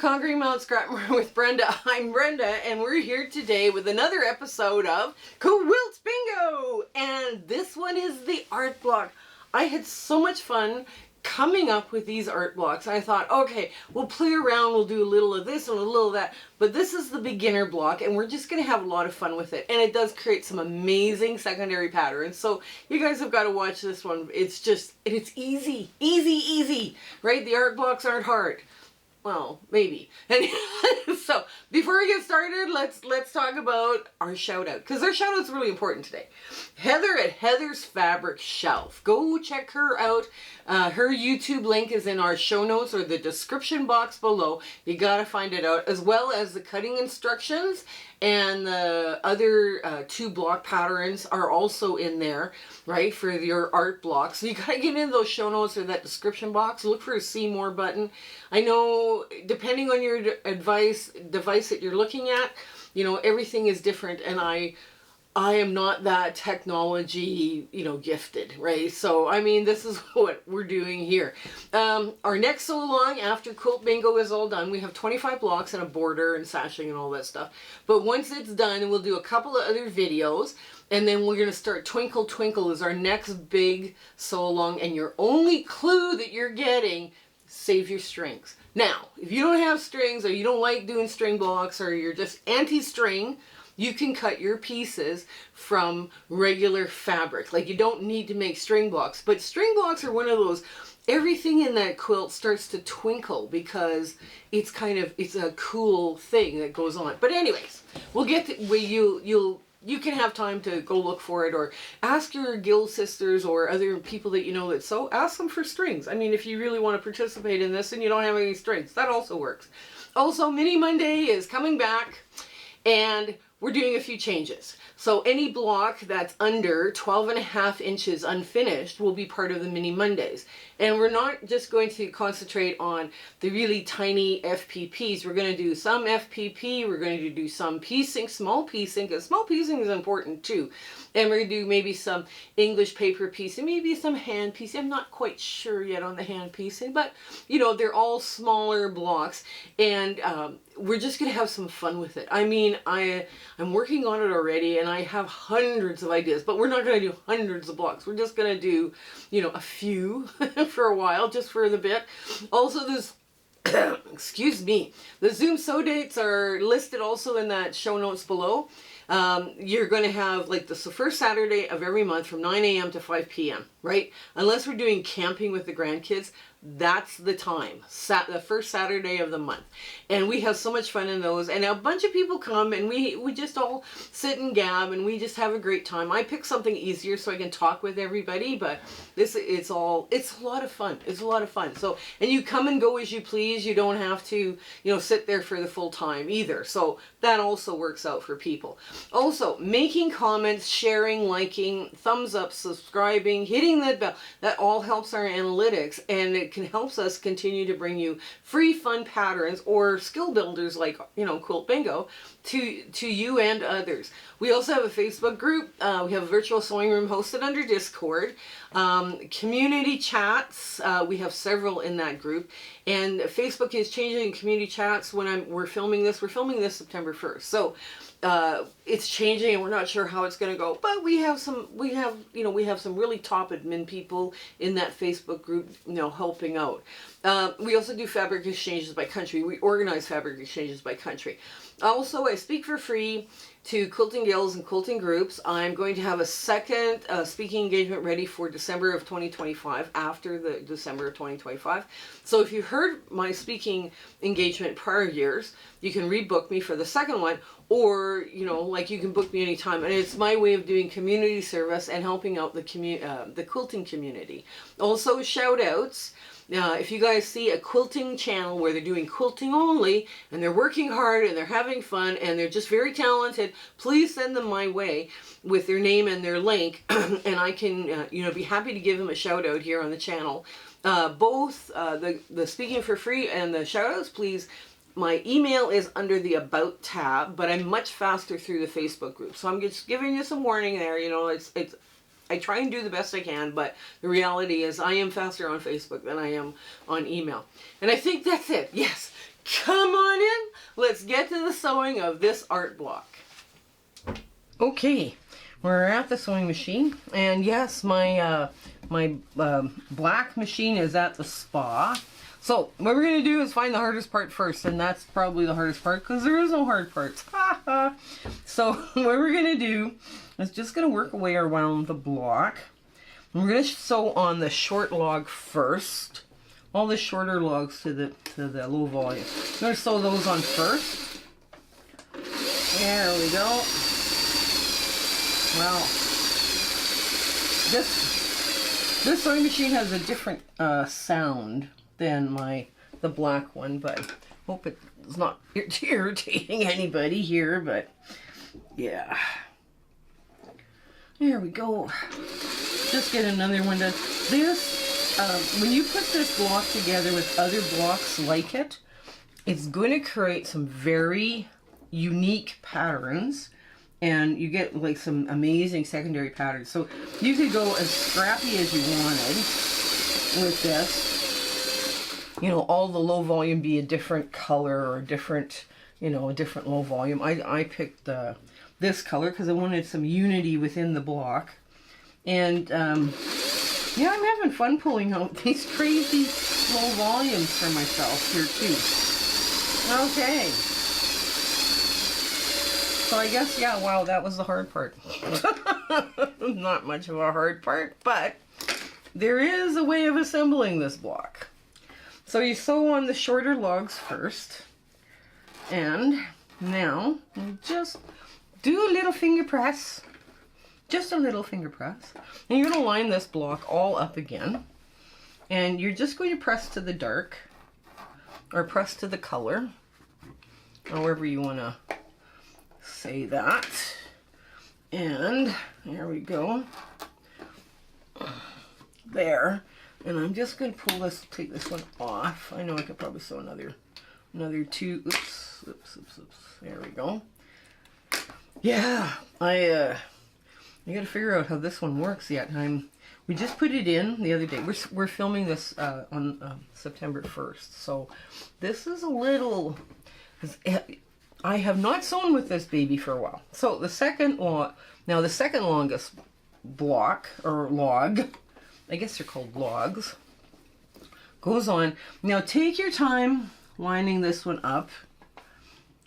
Conquering Mount Scrapmore with Brenda. I'm Brenda, and we're here today with another episode of Quilt Bingo! And this one is the art block. I had so much fun coming up with these art blocks. I thought, okay, we'll play around, we'll do a little of this and a little of that, but this is the beginner block, and we're just going to have a lot of fun with it. And it does create some amazing secondary patterns, so you guys have got to watch this one. It's just, it's easy, easy, right? The art blocks aren't hard. Well, maybe. So before we get started, let's talk about our shout out, because our shout out's really important today. Heather at Heather's Fabric Shelf. Go check her out. Her YouTube link is in our show notes or the description box below. You gotta find it out, as well as the cutting instructions, and the other two block patterns are also in there, right, for your art blocks. So you gotta get in those show notes or that description box. Look for a see more button. I know, depending on your device that you're looking at, you know, everything is different, and I am not that technology, you know, gifted, right? So, I mean, this is what we're doing here. Our next so long after Quilt Bingo is all done, we have 25 blocks and a border and sashing and all that stuff. But once it's done, we'll do a couple of other videos, and then we're going to start Twinkle Twinkle is our next big so long, and your only clue that you're getting, save your strings. Now, if you don't have strings, or you don't like doing string blocks, or you're just anti-string, you can cut your pieces from regular fabric. Like, you don't need to make string blocks, but string blocks are one of those, everything in that quilt starts to twinkle because it's kind of, it's a cool thing that goes on. But anyways, we'll get to where you can have time to go look for it, or ask your guild sisters or other people that you know that sew, ask them for strings. I mean, if you really want to participate in this and you don't have any strings, that also works. Also, Mini Monday is coming back, and we're doing a few changes. So any block that's under 12.5 inches unfinished will be part of the Mini Mondays. And we're not just going to concentrate on the really tiny FPPs. We're going to do some FPP, we're going to do some piecing, small piecing, because small piecing is important too. And we're going to do maybe some English paper piecing, maybe some hand piecing. I'm not quite sure yet on the hand piecing, but you know, they're all smaller blocks, and we're just going to have some fun with it. I mean, I'm working on it already, and I have hundreds of ideas, but we're not going to do hundreds of blocks. We're just going to do, you know, a few for a while, just for the bit. Also, there's excuse me, the Zoom sew dates are listed also in that show notes below. You're going to have like the first Saturday of every month from 9 a.m. to 5 p.m., right? Unless we're doing camping with the grandkids, that's the time, the first Saturday of the month. And we have so much fun in those, and a bunch of people come, and we just all sit and gab, and we just have a great time. I pick something easier so I can talk with everybody, but it's a lot of fun. It's a lot of fun. So, and you come and go as you please. You don't have to, you know, sit there for the full time either. So that also works out for people. Also, making comments, sharing, liking, thumbs up, subscribing, hitting that bell, that all helps our analytics, and it can helps us continue to bring you free fun patterns or skill builders like, you know, Quilt Bingo to you and others. We also have a Facebook group. We have a virtual sewing room hosted under Discord. Community chats, we have several in that group, and Facebook is changing community chats when we're filming this. We're filming this September 1st. So it's changing, and we're not sure how it's going to go, but we have some really top admin people in that Facebook group, you know, helping out. We also do fabric exchanges by country. We organize fabric exchanges by country. Also, I speak for free to quilting guilds and quilting groups. I'm going to have a second speaking engagement ready for December of 2025, after the December of 2025. So if you heard my speaking engagement prior years, you can rebook me for the second one, or, you know, like, you can book me anytime. And it's my way of doing community service and helping out the quilting community. Also, shout outs. If you guys see a quilting channel where they're doing quilting only, and they're working hard, and they're having fun, and they're just very talented, please send them my way with their name and their link, and I can, you know, be happy to give them a shout out here on the channel. Both the speaking for free and the shout outs, please. My email is under the About tab, but I'm much faster through the Facebook group. So I'm just giving you some warning there. You know, I try and do the best I can, but the reality is I am faster on Facebook than I am on email. And I think that's it. Yes. come on in. Let's get to the sewing of this art block. Okay, we're at the sewing machine, and yes, my black machine is at the spa. So what we're going to do is find the hardest part first, and that's probably the hardest part because there is no hard parts. So what we're going to do is just going to work our way around the block. We're going to sew on the short log first. All the shorter logs to the low volume. I'm going to sew those on first. There we go. Wow. This sewing machine has a different sound than the black one, but I hope it's not irritating anybody here, but yeah. There we go. Just get another one done. When you put this block together with other blocks like it, it's going to create some very unique patterns, and you get like some amazing secondary patterns. So you could go as scrappy as you wanted with this. You know, all the low volume be a different color or a different low volume. I picked this color because I wanted some unity within the block. And yeah, I'm having fun pulling out these crazy low volumes for myself here too. Okay. So I guess, yeah, wow, that was the hard part. Not much of a hard part, but there is a way of assembling this block. So you sew on the shorter logs first, and now you just do a little finger press. Just a little finger press. And you're going to line this block all up again. And you're just going to press to the dark, or press to the color, however you want to say that. And there we go. There. And I'm just going to pull this, take this one off. I know I could probably sew another two. Oops. There we go. Yeah, I got to figure out how this one works yet. We just put it in the other day. We're filming this on September 1st. So this is a little... I have not sewn with this baby for a while. So the second longest block, or log, I guess they're called logs, goes on. Now take your time lining this one up,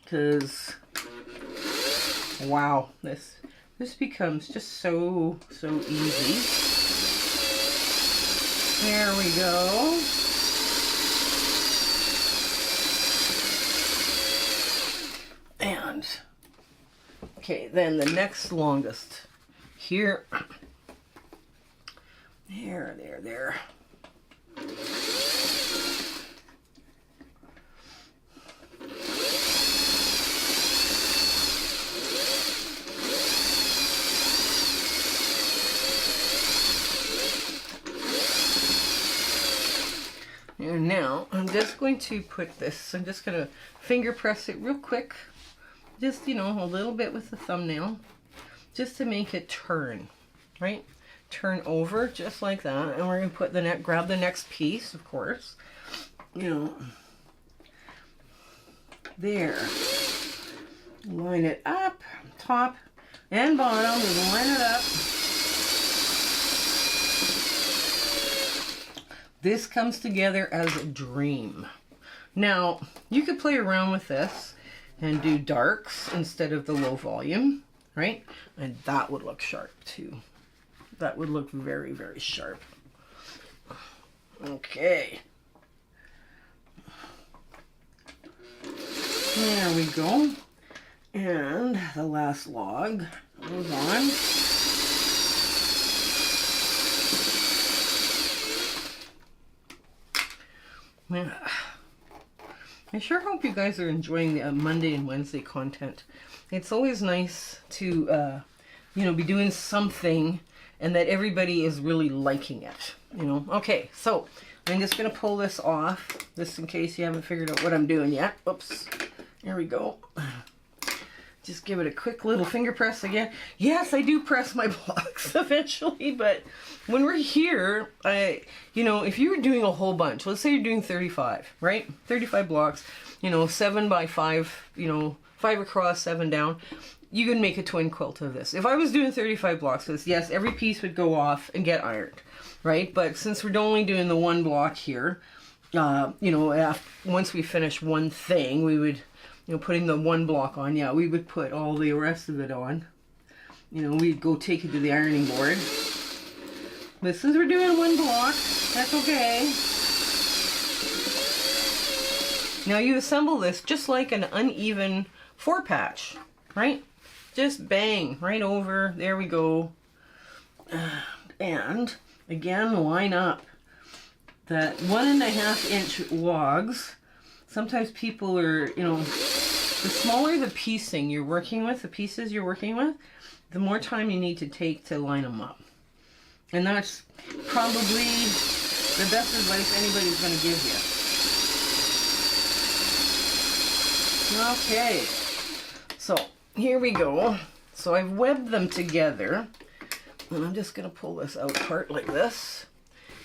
because wow, this becomes just so easy. There we go. And okay, then the next longest here. There. And now I'm just going to put this, I'm just going to finger press it real quick. Just, a little bit with the thumbnail. Just to make it turn, right? Turn over just like that, and we're going to put grab the next piece, of course. There. Line it up, top and bottom, and line it up. This comes together as a dream. Now, you could play around with this and do darks instead of the low volume, right? And that would look sharp too. That would look very, very sharp. Okay. There we go. And the last log goes on. Yeah. I sure hope you guys are enjoying the Monday and Wednesday content. It's always nice to, be doing something and that everybody is really liking it, Okay, so I'm just going to pull this off, just in case you haven't figured out what I'm doing yet. Oops. There we go. Just give it a quick little finger press again. Yes, I do press my blocks eventually, but when we're here, you know, if you were doing a whole bunch, let's say you're doing 35, right? 35 blocks, you know, 7 by 5, you know, 5 across, 7 down. You can make a twin quilt of this. If I was doing 35 blocks, because yes, every piece would go off and get ironed, right? But since we're only doing the one block here, you know, once we finish one thing, we would, you know, putting the one block on, yeah, we would put all the rest of it on. You know, we'd go take it to the ironing board. But since we're doing one block, that's okay. Now you assemble this just like an uneven 4-patch, right? Just bang right over. There we go. And again, line up that 1.5 inch logs. Sometimes people are, you know, the smaller the piecing you're working with, the pieces you're working with, the more time you need to take to line them up. And that's probably the best advice anybody's going to give you. Okay, so here we go. So I've webbed them together, and I'm just going to pull this out apart like this.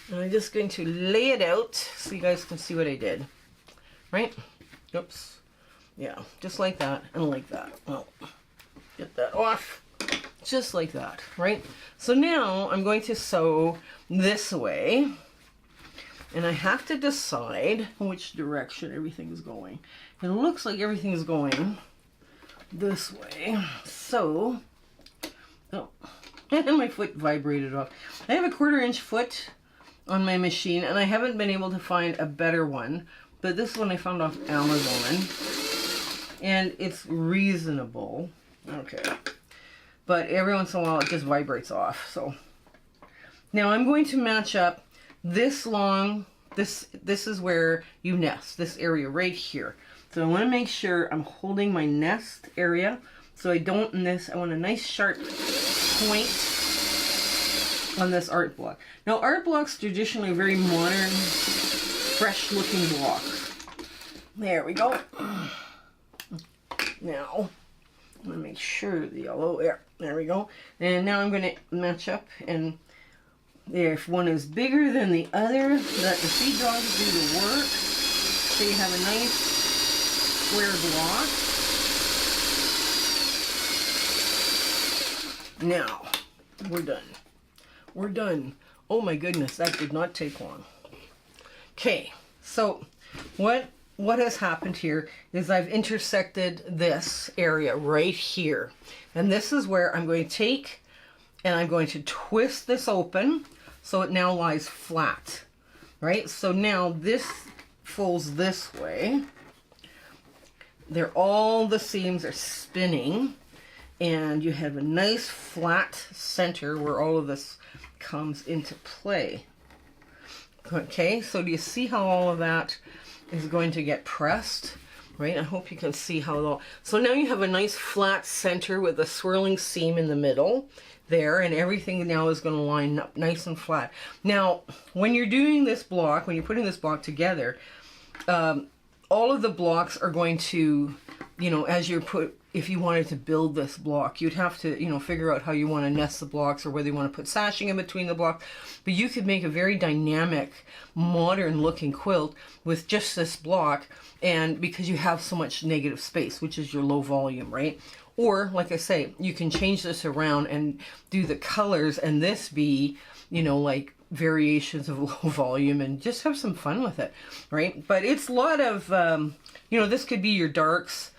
And I'm just going to lay it out so you guys can see what I did. Right? Oops. Yeah, just like that and like that. Oh, get that off. Just like that, right? So now I'm going to sew this way. And I have to decide which direction everything is going. It looks like everything is going this way. So, oh, and my foot vibrated off. I have a 1/4 inch foot on my machine, and I haven't been able to find a better one. But this one I found off Amazon, and it's reasonable. Okay. But every once in a while it just vibrates off. So now I'm going to match up this long, this is where you nest, this area right here. So I want to make sure I'm holding my nest area so I don't miss. I want a nice sharp point on this art block. Now art blocks traditionally are very modern, fresh looking block. There we go. Now I'm going to make sure the yellow, there we go. And now I'm going to match up, and if one is bigger than the other, let the seed dogs do the work. So you have a nice square block. Now, we're done. We're done. Oh my goodness, that did not take long. Okay, so what has happened here is I've intersected this area right here. And this is where I'm going to take and I'm going to twist this open so it now lies flat, right? So now this folds this way. All the seams are spinning, and you have a nice flat center where all of this comes into play. Okay, so do you see how all of that is going to get pressed? Right, I hope you can see how it all... So now you have a nice flat center with a swirling seam in the middle there, and everything now is going to line up nice and flat. Now, when you're doing this block, when you're putting this block together, all of the blocks are going to, you know, if you wanted to build this block, you'd have to, you know, figure out how you want to nest the blocks or whether you want to put sashing in between the blocks. But you could make a very dynamic, modern looking quilt with just this block, and because you have so much negative space, which is your low volume, right? Or, like I say, you can change this around and do the colors and this be, you know, like variations of low volume, and just have some fun with it, right? But it's a lot of, you know, this could be your darks.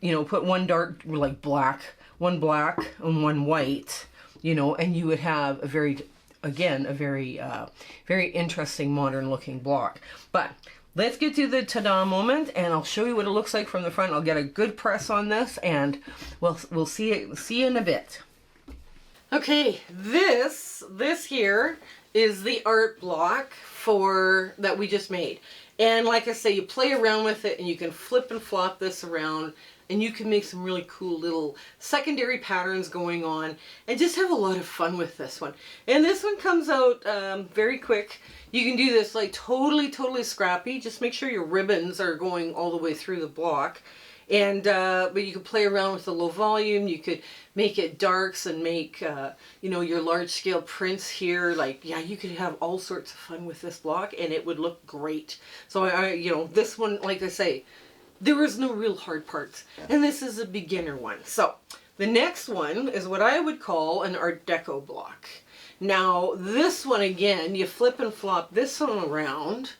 You know, put one dark, like black, one black and one white, you know, and you would have a very, again, a very, very interesting modern looking block. But let's get to the ta-da moment, and I'll show you what it looks like from the front. I'll get a good press on this, and we'll see you in a bit. Okay, this here is the art block that we just made. And like I say, you play around with it, and you can flip and flop this around, and you can make some really cool little secondary patterns going on, and just have a lot of fun with this one. And this one comes out very quick. You can do this like totally scrappy. Just make sure your ribbons are going all the way through the block. And but you could play around with the low volume. You could make it darks and make you know, your large scale prints here. Like, yeah, you could have all sorts of fun with this block, and it would look great. So I you know, this one, like I say, there was no real hard parts, and this is a beginner one. So the next one is what I would call an Art Deco block. Now this one, again, you flip and flop this one around,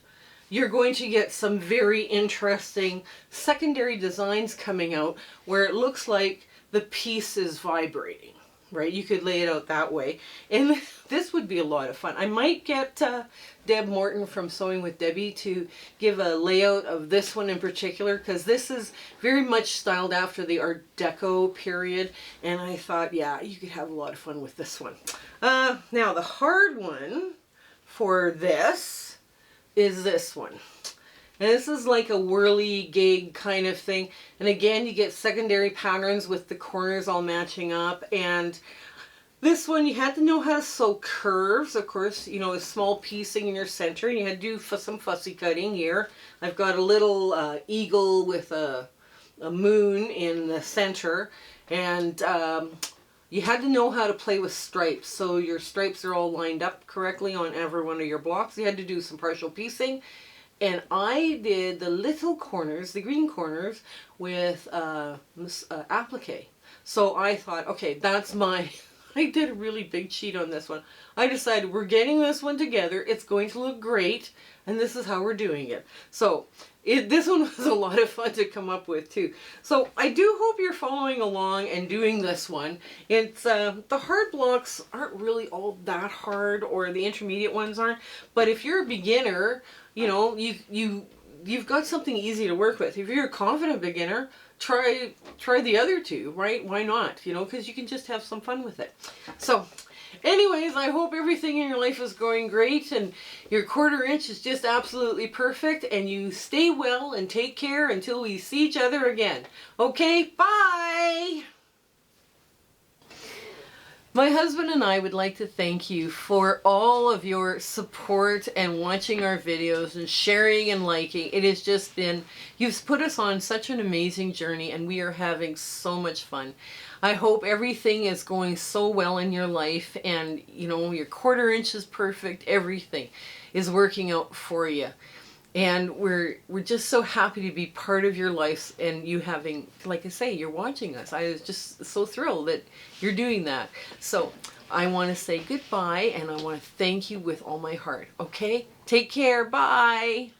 you're going to get some very interesting secondary designs coming out where it looks like the piece is vibrating, right? You could lay it out that way. And this would be a lot of fun. I might get Deb Morton from Sewing with Debbie to give a layout of this one in particular, because this is very much styled after the Art Deco period. And I thought, yeah, you could have a lot of fun with this one. Now the hard one for this is this one. And this is like a whirly gig kind of thing. And again, you get secondary patterns with the corners all matching up. And this one, you had to know how to sew curves. Of course, you know, a small piecing in your center. You had to do some fussy cutting here. I've got a little eagle with a moon in the center. And you had to know how to play with stripes. So your stripes are all lined up correctly on every one of your blocks. You had to do some partial piecing. And I did the little corners, the green corners, with applique. So I thought, okay, that's my... I did a really big sheet on this one. I decided we're getting this one together. It's going to look great. And this is how we're doing it. So this one was a lot of fun to come up with too. So I do hope you're following along and doing this one. It's the hard blocks aren't really all that hard, or the intermediate ones aren't. But if you're a beginner, you know, you've got something easy to work with. If you're a confident beginner, try the other two, right? Why not? You know, because you can just have some fun with it. So anyways, I hope everything in your life is going great and your 1/4 inch is just absolutely perfect, and you stay well and take care until we see each other again. Okay, bye! My husband and I would like to thank you for all of your support and watching our videos and sharing and liking. It has just been, you've put us on such an amazing journey, and we are having so much fun. I hope everything is going so well in your life, and you know, your 1/4 inch is perfect. Everything is working out for you. And we're just so happy to be part of your life, and you having, like I say, you're watching us. I was just so thrilled that you're doing that. So I want to say goodbye, and I want to thank you with all my heart. Okay? Take care. Bye.